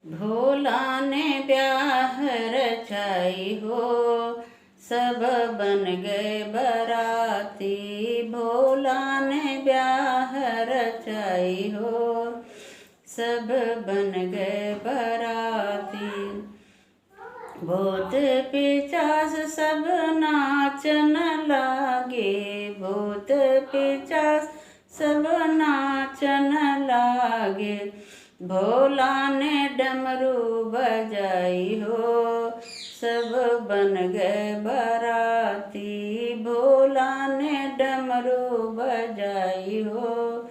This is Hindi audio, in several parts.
भोला ने ब्याह रचाई हो, सब बन गए बराती। भोला ने ब्याह रचाई हो, सब बन गए बराती। भूत पिशाच सब नाचन लागे, भूत पिशाच सब नाचन लागे। भोला ने डमरू बजाई हो, सब बन गए बराती। भोला ने डमरू बजाई हो,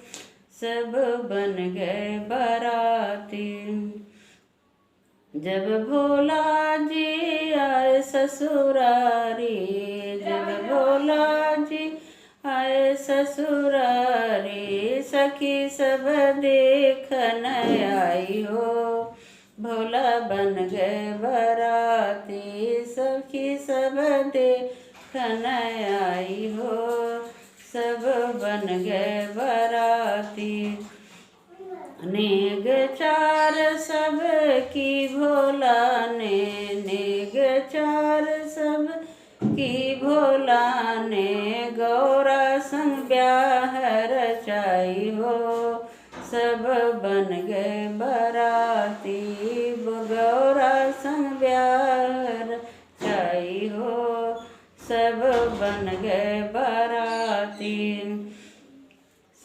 सब बन गए बराती। जब भोला जी आए ससुरारी, जब भोला जी आए ससुरारी, सखी सब देखन आई हो, भोला बन गए बराती। सखी सब देखन आई हो, सब बन गए बराती। नेग चार सब की भोला ने, नेग चार सब की भोला ने, गौरा संग ब्याह रचाई हो, सब बन गए बराती। गौरा संग ब्याह रचाई हो, सब बन गए बराती।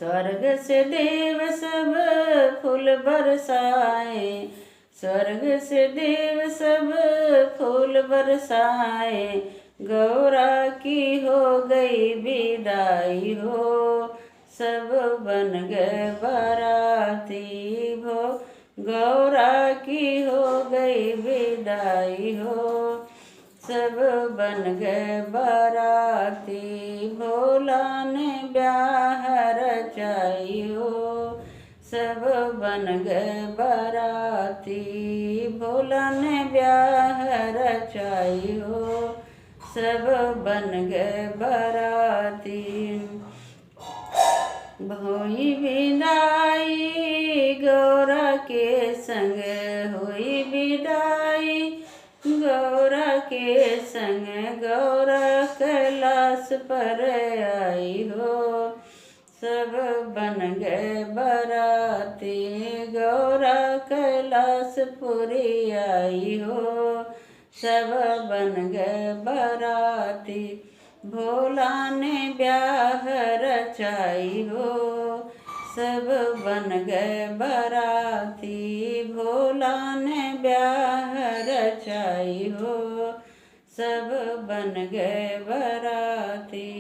स्वर्ग से देव सब फूल बरसाए, स्वर्ग से देव सब फूल बरसाए। गौरा की हो गई विदाई हो, सब बन गए बराती। भो गौरा की हो गई विदाई हो, सब बन गए बराती। भोला ने ब्याह रचाई हो, सब बन गए बराती। भोला ने ब्याह रचाई हो, सब बन गए बराती। हुई विदाई गौरा के संग, हुई विदाई गौरा के संग। गौरा कैलाश पर आई हो, सब बन गए बराती। गौरा कैलाश पुरी आई हो, सब बन गए बराती। भोला ने ब्याह रचाई हो, सब बन गए बराती। भोला ने ब्याह रचाई हो, सब बन गए बराती।